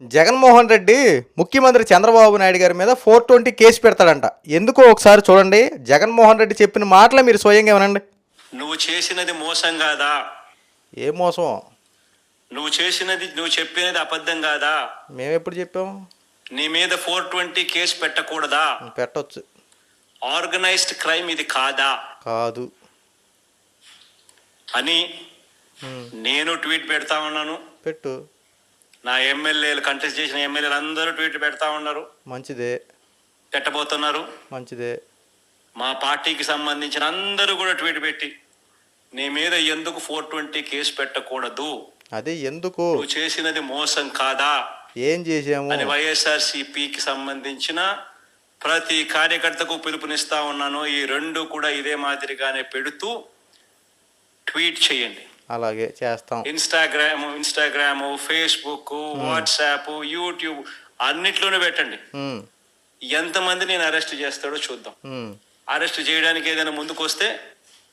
జగన్మోహన్ రెడ్డి ముఖ్యమంత్రి చంద్రబాబు నాయుడు గారి మీద 420 కేసు పెడతాడంట. ఎందుకో ఒకసారి చూడండి. జగన్మోహన్ రెడ్డి చెప్పిన మాటలే మీరు స్వయంగా వినండి. నువ్వు చేసినది మోసం కాదా? ఏ మోసం? నువ్వు చెప్పినది అబద్ధం కాదా? మేము ఎప్పుడు చెప్పాము? నీ మీద 420 కేసు పెట్టకూడదా? పెట్టొచ్చు. ఆర్గనైజ్డ్ క్రైమ్ ఇది కాదా? కాదు అని నేను ట్వీట్ పెడతా ఉన్నాను. పెట్టు. నా ఎమ్మెల్యేలు, కంటెస్ట్ చేసిన ఎమ్మెల్యేలు అందరూ ట్వీట్ పెడతా ఉన్నారు. మంచిదే. పెట్టబోతున్నారు. మంచిదే. మా పార్టీకి సంబంధించిన అందరూ కూడా ట్వీట్ పెట్టి నీ మీద ఎందుకు 420 కేసు పెట్టకూడదు, అదే ఎందుకు, నువ్వు చేసినది మోసం కాదా, ఏం చేసాము అని వైఎస్ఆర్సీపీకి సంబంధించిన ప్రతి కార్యకర్తకు పిలుపునిస్తా ఉన్నాను. ఈ రెండు కూడా ఇదే మాదిరిగానే పెడుతూ ట్వీట్ చేయండి. అలాగే చేస్తాం. ఇన్స్టాగ్రామ్, ఫేస్బుక్, వాట్సాప్, యూట్యూబ్ అన్నిట్లోనే పెట్టండి. ఎంతమంది నేను అరెస్ట్ చేస్తాడో చూద్దాం. అరెస్ట్ చేయడానికి ఏదైనా ముందుకు వస్తే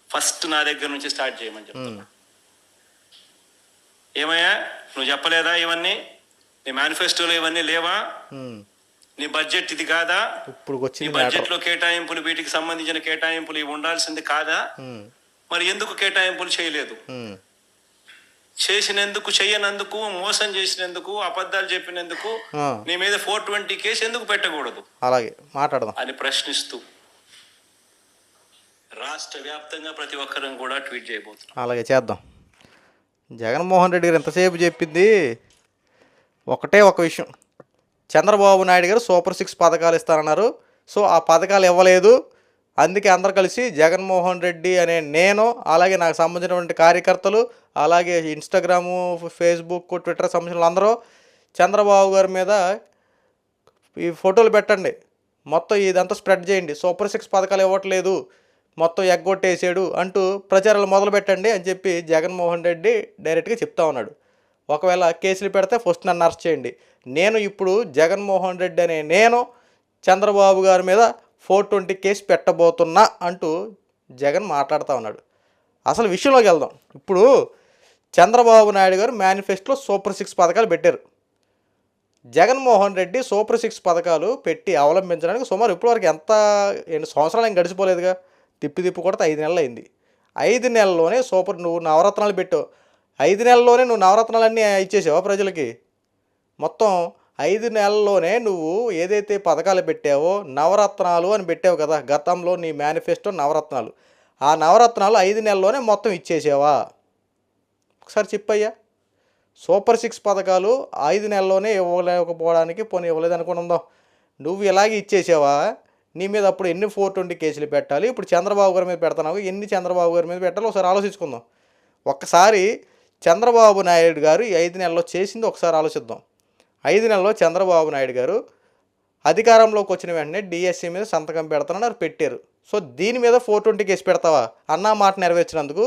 ఫస్ట్ నా దగ్గర నుంచి స్టార్ట్ చేయమని చెప్తున్నా. ఏమయ్యా, నువ్వు చెప్పలేదా ఇవన్నీ? నీ మేనిఫెస్టోలో ఇవన్నీ లేవా? నీ బడ్జెట్ ఇది కాదా? ఇప్పుడు నీ బడ్జెట్ లో కేటాయింపులు, వీటికి సంబంధించిన కేటాయింపులు ఇవి ఉండాల్సింది కాదా? మరి ఎందుకు కేటాయింపులు చేయలేదు? చేసినందుకు, చేయనందుకు, మోసం చేసినందుకు, అబద్ధాలు చెప్పినందుకు నీ మీద 420 కేసు ఎందుకు పెట్టకూడదు? అలాగే మాట్లాడదాం అని ప్రశ్నిస్తూ రాష్ట్ర వ్యాప్తంగా ప్రతి ఒక్కరం కూడా ట్వీట్ చేయబోతున్నాం. అలాగే చేద్దాం. జగన్మోహన్ రెడ్డి గారు ఎంతసేపు చెప్పింది ఒకటే ఒక విషయం. చంద్రబాబు నాయుడు గారు సూపర్ 6 పథకాలు ఇస్తారన్నారు. సో ఆ పథకాలు ఇవ్వలేదు. అందుకే అందరు కలిసి జగన్మోహన్ రెడ్డి అనే నేను, అలాగే నాకు సంబంధించినటువంటి కార్యకర్తలు, అలాగే ఇన్స్టాగ్రాము, ఫేస్బుక్, ట్విట్టర్ సంబంధించిన అందరూ చంద్రబాబు గారి మీద ఈ ఫోటోలు పెట్టండి, మొత్తం ఇదంతా స్ప్రెడ్ చేయండి, సూపర్ 6 పథకాలు ఇవ్వట్లేదు, మొత్తం ఎగ్గొట్టేసాడు అంటూ ప్రచారాలు మొదలు పెట్టండి అని చెప్పి జగన్మోహన్ రెడ్డి డైరెక్ట్గా చెప్తా ఉన్నాడు. ఒకవేళ కేసులు పెడితే ఫస్ట్ నన్ను అరెస్ట్ చేయండి. నేను ఇప్పుడు జగన్మోహన్ రెడ్డి అనే నేను చంద్రబాబు గారి మీద 420 కేసు పెట్టబోతున్నా అంటూ జగన్ మాట్లాడుతూ ఉన్నాడు. అసలు విషయంలోకి వెళ్దాం. ఇప్పుడు చంద్రబాబు నాయుడు గారు మేనిఫెస్టోలో సూపర్ 6 పథకాలు పెట్టారు. జగన్మోహన్ రెడ్డి సూపర్ 6 పథకాలు పెట్టి అవలంబించడానికి సుమారు ఇప్పటివరకు ఎన్ని సంవత్సరాలు ఏం గడిచిపోలేదుగా. తిప్పి కొడితే 5 నెలలు అయింది. 5 నెలల్లోనే నువ్వు నవరత్నాలు పెట్టావు. 5 నెలల్లోనే నువ్వు నవరత్నాలన్నీ ఇచ్చేసావా ప్రజలకి? మొత్తం 5 నెలల్లోనే నువ్వు ఏదైతే పథకాలు పెట్టావో నవరత్నాలు అని పెట్టావు కదా గతంలో, నీ మేనిఫెస్టో నవరత్నాలు. ఆ నవరత్నాలు 5 నెలల్లోనే మొత్తం ఇచ్చేసావా? ఒకసారి చెప్పయ్యా. సూపర్ 6 పథకాలు 5 నెలల్లోనే ఇవ్వలేకపోవడానికి పోనీ ఇవ్వలేదు అనుకుందాం, నువ్వు ఇలాగే ఇచ్చేసావా? నీ మీద అప్పుడు ఎన్ని 420 కేసులు పెట్టాలి? ఇప్పుడు చంద్రబాబు గారి మీద పెడతావు, ఎన్ని చంద్రబాబు గారి మీద పెట్టాలో ఒకసారి ఆలోచించుకుందాం. ఒక్కసారి చంద్రబాబు నాయుడు గారు ఈ 5 నెలల్లో చేసింది ఒకసారి ఆలోచిద్దాం. 5 నెలల్లో చంద్రబాబు నాయుడు గారు అధికారంలోకి వచ్చిన వెంటనే డిఎస్సి మీద సంతకం పెడతానని పెట్టారు. సో దీని మీద 420 కేసు పెడతావా? అన్నా మాట నెరవేర్చినందుకు.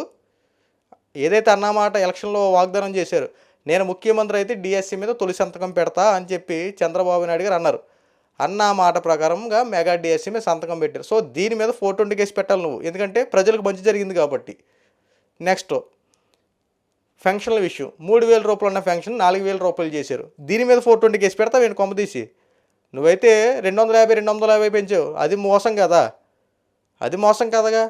ఏదైతే అన్నా మాట ఎలక్షన్లో వాగ్దానం చేశారు, నేను ముఖ్యమంత్రి అయితే డిఎస్సి మీద తొలి సంతకం పెడతా అని చెప్పి చంద్రబాబు నాయుడు గారు అన్నారు. అన్నా మాట ప్రకారంగా మెగా డిఎస్సి మీద సంతకం పెట్టారు. సో దీని మీద 420 కేసు పెట్టాలి నువ్వు, ఎందుకంటే ప్రజలకు మంచి జరిగింది కాబట్టి. నెక్స్ట్ పెన్షన్ల విషయం, 3,000 రూపాయలు ఉన్న పెన్షన్ 4,000 రూపాయలు చేశారు. దీని మీద 420 కేసు పెడతావు ఏంటి కొమ్మ తీసి? నువ్వైతే 250 పెంచావు, అది మోసం కదా? అది మోసం కదగా.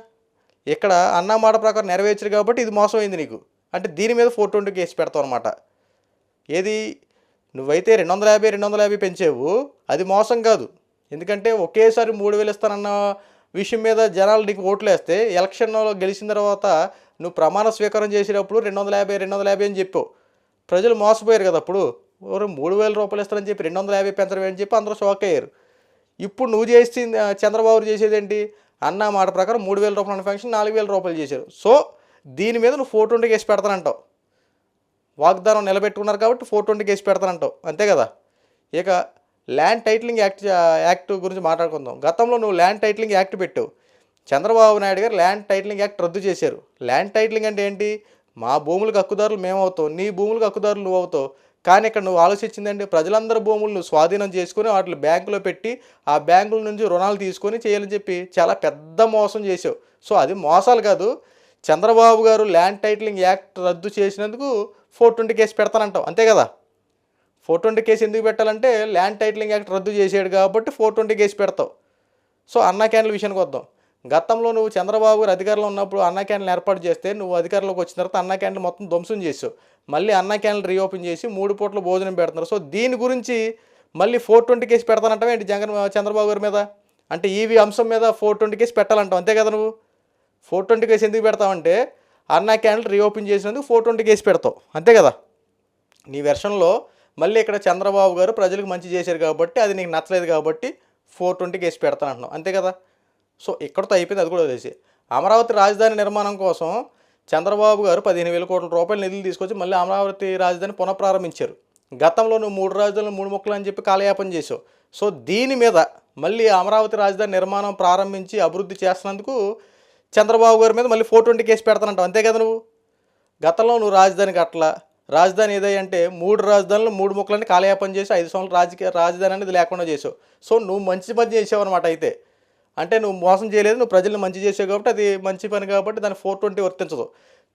ఇక్కడ అన్నమాట ప్రకారం నెరవేర్చారు కాబట్టి ఇది మోసం అయింది నీకు. అంటే దీని మీద 420 కేసు పెడతావు అనమాట. ఏది? నువ్వైతే 250 పెంచావు, అది మోసం కాదు. ఎందుకంటే ఒకేసారి 3,000 ఇస్తానన్న విషయం మీద జనాలు నీకు ఓట్లు వేస్తే ఎలక్షన్లో గెలిచిన తర్వాత నువ్వు ప్రమాణ స్వీకారం చేసేటప్పుడు 250 అని చెప్పావు. ప్రజలు మోసపోయారు కదా. అప్పుడు 3,000 రూపాయలు ఇస్తారని చెప్పి 250 పెంచడం అని చెప్పి అందరూ షాక్ అయ్యారు. ఇప్పుడు నువ్వు చేసింది, చంద్రబాబు చేసేది ఏంటి? అన్న మాట ప్రకారం 3,000 రూపాయల ఫంక్షన్ 4,000 రూపాయలు చేశారు. సో దీని మీద నువ్వు 420 కేసు పెడతానంటావు. వాగ్దానం నిలబెట్టుకున్నారు కాబట్టి 420 కేసు పెడతానంటావు, అంతే కదా. ఇక ల్యాండ్ టైటిలింగ్ యాక్ట్ గురించి మాట్లాడుకుందాం. గతంలో నువ్వు ల్యాండ్ టైటిలింగ్ యాక్ట్ పెట్టావు. చంద్రబాబు నాయుడు గారు ల్యాండ్ టైటిలింగ్ యాక్ట్ రద్దు చేశారు. ల్యాండ్ టైటిలింగ్ అంటే ఏంటి? మా భూములకు హక్కుదారులు మేము అవుతావు, నీ భూములకు హక్కుదారులు నువ్వు అవుతావు. కానీ ఇక్కడ నువ్వు ఆలోచించిందండి, ప్రజలందరి భూములను స్వాధీనం చేసుకొని వాటిని బ్యాంకులో పెట్టి ఆ బ్యాంకుల నుంచి రుణాలు తీసుకొని చేయాలని చెప్పి చాలా పెద్ద మోసం చేసావు. సో అది మోసాలు కాదు. చంద్రబాబు గారు ల్యాండ్ టైటిలింగ్ యాక్ట్ రద్దు చేసినందుకు 420 కేసు పెడతానంటావు, అంతే కదా. 420 కేసు ఎందుకు పెట్టాలంటే ల్యాండ్ టైటిలింగ్ యాక్ట్ రద్దు చేసాడు కాబట్టి 420 కేసు పెడతావు. సో అన్నా క్యాంటీన్ల విషయానికి వద్దాం. గతంలో నువ్వు చంద్రబాబు గారు అధికారంలో ఉన్నప్పుడు అన్నా క్యాంటీన్లు ఏర్పాటు చేస్తే నువ్వు అధికారంలోకి వచ్చిన తర్వాత అన్నా క్యాంటీన్లు మొత్తం ధ్వంసం చేసావు. మళ్ళీ అన్నా క్యాంటీన్లు రీఓపెన్ చేసి 3 పూట్ల భోజనం పెడుతున్నారు. సో దీని గురించి మళ్ళీ 420 కేసు పెడతానంటావా ఏంటి చంద్రబాబు గారి మీద? అంటే ఈవీ అంశం మీద 420 కేసు పెట్టాలంటావు, అంతే కదా? నువ్వు 420 కేసు ఎందుకు పెడతావంటే అన్నా క్యాంటీన్లు రీఓపెన్ చేసినందుకు 420 కేసు పెడతావు, అంతే కదా? నీ వెర్షన్లో మళ్ళీ ఇక్కడ చంద్రబాబు గారు ప్రజలకు మంచి చేశారు కాబట్టి అది నీకు నచ్చలేదు కాబట్టి 420 కేసు పెడతానంటున్నావు, అంతే కదా? సో ఇక్కడతో అయిపోయింది, అది కూడా వదిలేసి. అమరావతి రాజధాని నిర్మాణం కోసం చంద్రబాబు గారు 15,000 కోట్ల రూపాయల నిధులు తీసుకొచ్చి మళ్ళీ అమరావతి రాజధాని పునఃప్రారంభించారు. గతంలో నువ్వు 3 రాజధానులు 3 ముక్కలు అని చెప్పి కాలయాపన చేసావు. సో దీని మీద మళ్ళీ అమరావతి రాజధాని నిర్మాణం ప్రారంభించి అభివృద్ధి చేస్తున్నందుకు చంద్రబాబు గారి మీద మళ్ళీ 420 కేసు పెడతానంటావు, అంతే కదా? నువ్వు గతంలో నువ్వు రాజధాని కట్టలా, రాజధాని ఏదంటే 3 రాజధానులు 3 ముక్కలని కాలయాపన చేసి 5 సంవత్సరాలు రాజధాని అనేది లేకుండా చేసావు. సో నువ్వు మంచి పని చేసావు అనమాట. అయితే అంటే నువ్వు మోసం చేయలేదు, నువ్వు ప్రజలను మంచి చేసావు కాబట్టి అది మంచి పని కాబట్టి దాన్ని 420 వర్తించదు.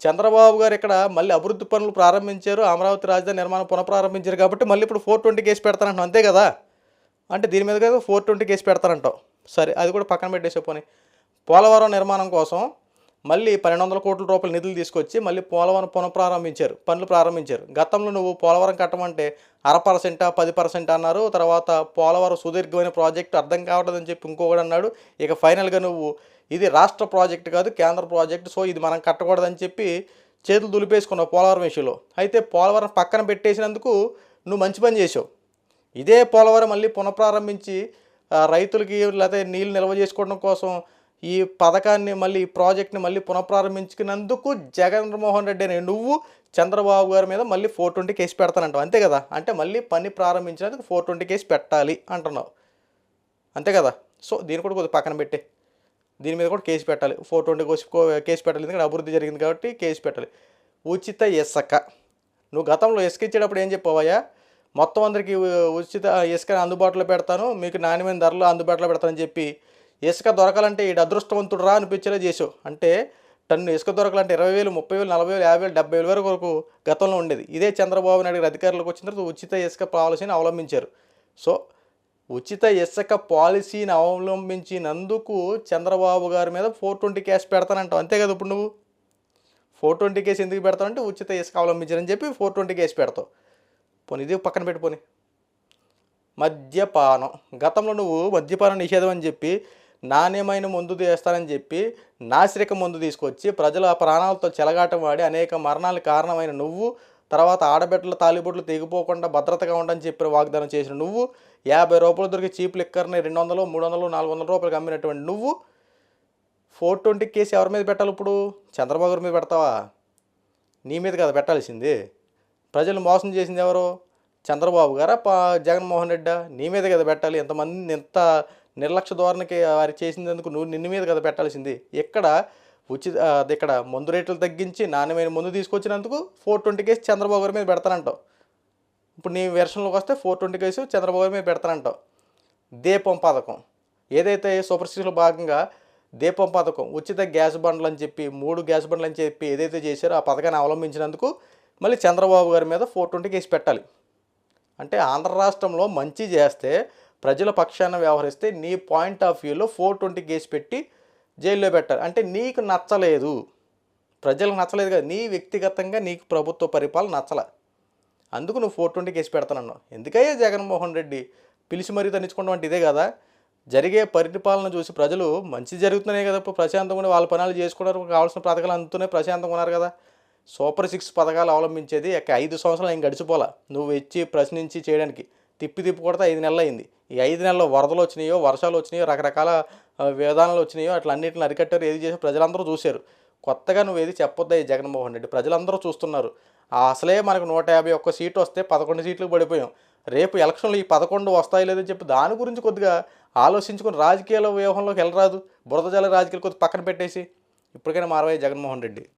చంద్రబాబు గారు ఇక్కడ మళ్ళీ అభివృద్ధి పనులు ప్రారంభించారు, అమరావతి రాజధాని నిర్మాణం పునఃప్రారంభించారు కాబట్టి మళ్ళీ ఇప్పుడు 420 కేసు పెడతానంటావు, అంతే కదా? అంటే దీని మీద కదా 420 కేసు పెడతానంటావు. సరే, అది కూడా పక్కన పెట్టేసే పోనీ. పోలవరం నిర్మాణం కోసం మళ్ళీ 1,200 కోట్ల రూపాయల నిధులు తీసుకొచ్చి మళ్ళీ పోలవరం పనులు ప్రారంభించారు. గతంలో నువ్వు పోలవరం కట్టమంటే 0.5%, 10% అన్నారు. తర్వాత పోలవరం సుదీర్ఘమైన ప్రాజెక్టు అర్థం కావట్లేదని చెప్పి ఇంకొకటి అన్నాడు. ఇక ఫైనల్గా నువ్వు ఇది రాష్ట్ర ప్రాజెక్టు కాదు, కేంద్ర ప్రాజెక్టు, సో ఇది మనం కట్టకూడదని చెప్పి చేతులు దులిపేసుకున్నావు పోలవరం విషయంలో. అయితే పోలవరం పక్కన పెట్టేసినందుకు నువ్వు మంచి పని చేసావు. ఇదే పోలవరం మళ్ళీ పునఃప్రారంభించి రైతులకి లేకపోతే నీళ్ళు నిల్వ చేసుకోవడం కోసం ఈ పథకాన్ని మళ్ళీ ఈ ప్రాజెక్ట్ని మళ్ళీ పునఃప్రారంభించుకున్నందుకు జగన్మోహన్ రెడ్డి అనే నువ్వు చంద్రబాబు గారి మీద మళ్ళీ 420 కేసు పెడతానంటావు, అంతే కదా? అంటే మళ్ళీ పని ప్రారంభించినందుకు 420 కేసు పెట్టాలి అంటున్నావు, అంతే కదా? సో దీన్ని కూడా కొద్దిగా పక్కన పెట్టే, దీని మీద కూడా కేసు పెట్టాలి. 420 కేసు పెట్టాలి, ఎందుకంటే అభివృద్ధి జరిగింది కాబట్టి కేసు పెట్టాలి. ఉచిత ఇసుక, నువ్వు గతంలో ఇసుక ఇచ్చేటప్పుడు ఏం చెప్పావయ్యా? మొత్తం అందరికీ ఉచిత ఇసుక అందుబాటులో పెడతాను, మీకు నాణ్యమైన ధరలు అందుబాటులో పెడతానని చెప్పి ఇసుక దొరకాలంటే ఈ అదృష్టవంతుడు రా అనిపించేలా చేసావు. అంటే టన్ను ఇసుక దొరకాలంటే 20,000, 30,000, 40,000, 50,000, 70,000 వరకు గతంలో ఉండేది. ఇదే చంద్రబాబు నాయుడు గారు అధికారంలోకి వచ్చిన తర్వాత ఉచిత ఇసుక పాలసీని అవలంబించారు. సో ఉచిత ఇసుక పాలసీని అవలంబించినందుకు చంద్రబాబు గారి మీద 420 కేసు పెడతానంటావు, అంతే కదా? ఇప్పుడు నువ్వు 420 కేసు ఎందుకు పెడతానంటే ఉచిత ఇసుక అవలంబించారని చెప్పి 420 కేసు పెడతావు. పోనీ ఇది పక్కన పెట్టుకొని. మద్యపానం, గతంలో నువ్వు మద్యపానం నిషేధం అని చెప్పి నాణ్యమైన మందు చేస్తానని చెప్పి నాసిరక మందు తీసుకొచ్చి ప్రజల ప్రాణాలతో చెలగాటం వాడి అనేక మరణాలకు కారణమైన నువ్వు, తర్వాత ఆడబిడ్డల తాలిబొట్లు తెగిపోకుండా భద్రతగా ఉండని చెప్పి వాగ్దానం చేసిన నువ్వు, 50 రూపాయలు దొరికి చీప్ లిక్కర్ని 200, 300, 400 రూపాయలకు అమ్మినటువంటి నువ్వు 420 కేసు ఎవరి మీద పెట్టాలి? ఇప్పుడు చంద్రబాబు గారి మీద పెడతావా? నీ మీద కదా పెట్టాల్సింది. ప్రజలు మోసం చేసింది ఎవరు? చంద్రబాబు గారా జగన్మోహన్ రెడ్డా? నీ మీద కదా పెట్టాలి. ఎంతమంది ఎంత నిర్లక్ష్య ధోరణికి వారి చేసినందుకు నిన్ను మీద కదా పెట్టాల్సింది. ఇక్కడ మందు రేట్లు తగ్గించి నాణ్యమైన మందు తీసుకొచ్చినందుకు 420 కేసు చంద్రబాబు గారి మీద పెడతానంటావు. ఇప్పుడు నీ వెర్షన్లోకి వస్తే 420 కేసు చంద్రబాబు గారి మీద పెడతానంటావు. దీపం పథకం, ఏదైతే సూపర్ సిక్స్లో భాగంగా దీపం పథకం, ఉచిత గ్యాస్ బండ్లు అని చెప్పి 3 గ్యాస్ బండ్లు అని చెప్పి ఏదైతే చేశారో ఆ పథకాన్ని అవలంబించినందుకు మళ్ళీ చంద్రబాబు గారి మీద 420 కేసు పెట్టాలి. అంటే ఆంధ్ర రాష్ట్రంలో మంచి చేస్తే ప్రజల పక్షాన వ్యవహరిస్తే నీ పాయింట్ ఆఫ్ వ్యూలో 420 కేసు పెట్టి జైల్లో పెట్టాలి. అంటే నీకు నచ్చలేదు, ప్రజలకు నచ్చలేదు కదా, నీ వ్యక్తిగతంగా నీకు ప్రభుత్వ పరిపాలన నచ్చల, అందుకు నువ్వు 420 కేసు పెడతానన్నావు. ఎందుకయ్యా జగన్మోహన్ రెడ్డి పిలిచి మరీ తనించుకోవడం అంటే ఇదే కదా? జరిగే పరిపాలన చూసి ప్రజలు మంచి జరుగుతున్నాయి కదా, ఇప్పుడు ప్రశాంతంగా వాళ్ళ పనులు చేసుకున్నారు, కావాల్సిన పథకాలు అందుతూనే ప్రశాంతంగా ఉన్నారు కదా. సూపర్ 6 పథకాలు అవలంబించేది 5 సంవత్సరాలు ఏం గడిచిపోలా. నువ్వు ఇచ్చి ప్రశ్నించి చేయడానికి తిప్పి కొడితే 5 నెలలు అయింది. ఈ 5 నెలల్లో వరదలు వచ్చినాయో, వర్షాలు వచ్చినాయో, రకరకాల విధానాలు వచ్చినాయో, అట్లా అన్నింటిని అరికట్టారు. ఏది చేసి ప్రజలందరూ చూశారు. కొత్తగా నువ్వు ఏది చెప్పొద్దా ఈ జగన్మోహన్ రెడ్డి? ప్రజలందరూ చూస్తున్నారు. అసలే మనకు 151 సీట్లు వస్తే 11 సీట్లకు పడిపోయాం. రేపు ఎలక్షన్లు ఈ 11 వస్తాయి లేదని చెప్పి దాని గురించి కొద్దిగా ఆలోచించుకొని రాజకీయాల వ్యూహంలోకి వెళ్ళరాదు. బురద జల రాజకీయాలు కొద్దిగా పక్కన పెట్టేసి ఇప్పటికైనా మారవయ్య జగన్మోహన్ రెడ్డి.